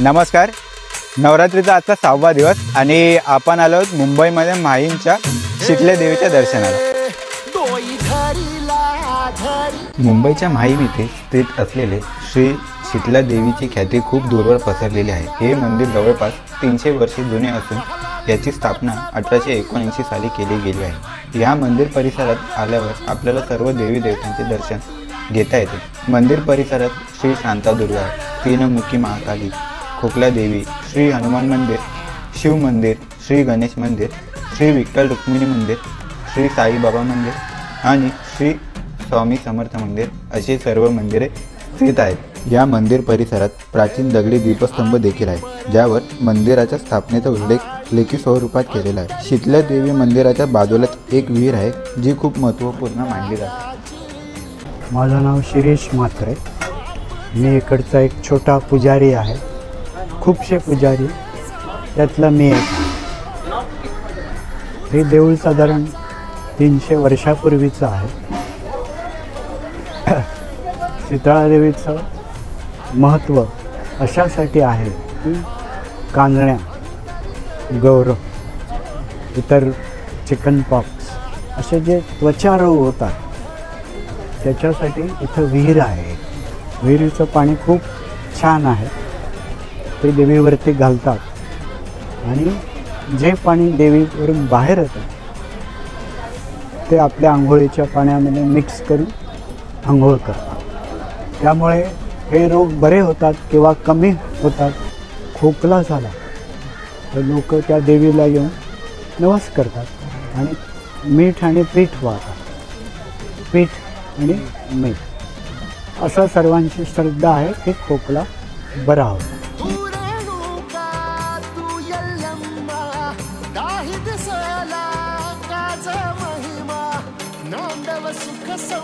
नमस्कार. नवरात्रीचा आजचा 6वा दिवस आणि आपण आलो मुंबईमध्ये माहीमच्या शीतला देवीच्या दर्शनाला. मुंबईच्या माहीम येथे स्थित असलेले श्री शीतला देवीची ख्याती खूप दूरवर पसरलेली आहे. हे मंदिर जवळपास 300 वर्षे जुने असून याची स्थापना 1879 साली केली गेली आहे. या मंदिर परिसरात आल्यावर आपल्याला सर्व देवी देवतांचे दर्शन घेता येते. मंदिर परिसरात श्री शांतादुर्गा, तीनमुखी महाकाली, खोकला देवी, श्री हनुमान मंदिर, शिव मंदिर, श्री गणेश मंदिर, श्री विठ्ठल रुक्मिणी मंदिर, श्री साईबाबा मंदिर आणि श्री स्वामी समर्थ मंदिर अशी सर्व मंदिरे स्थित आहेत. या मंदिर परिसरात प्राचीन दगडी दीपस्तंभ देखील आहे, ज्यावर मंदिराच्या स्थापनेचा उल्लेख लेखी स्वरूपात केलेला आहे. शीतला देवी मंदिराच्या बाजूलाच एक विहीर आहे, जी खूप महत्त्वपूर्ण मानली जाते. माझं नाव शिरीष म्हात्रे. मी इकडचा एक छोटा पुजारी आहे. खूपशे पुजारी त्यातला मी एक. हे देऊळ साधारण 300 वर्षापूर्वीचं आहे. शीतळा देवीचं महत्त्व अशासाठी आहे की कांजण्या, गौर, इतर चिकनपॉक्स असे जे त्वचारोग होतात त्याच्यासाठी इथं विहीर आहे. विहिरीचं पाणी खूप छान आहे. ते देवीवरती घालतात आणि जे पाणी देवीवरून बाहेर येतं ते आपल्या आंघोळीच्या पाण्यामध्ये मिक्स करून आंघोळ करतात. त्यामुळे हे रोग बरे होतात किंवा कमी होतात. खोकला झाला तर लोक त्या देवीला येऊन नवस करतात आणि मीठ आणि पीठ वाहतात. पीठ आणि मीठ असं सर्वांची श्रद्धा आहे की खोकला बरा होतो. सुख सौ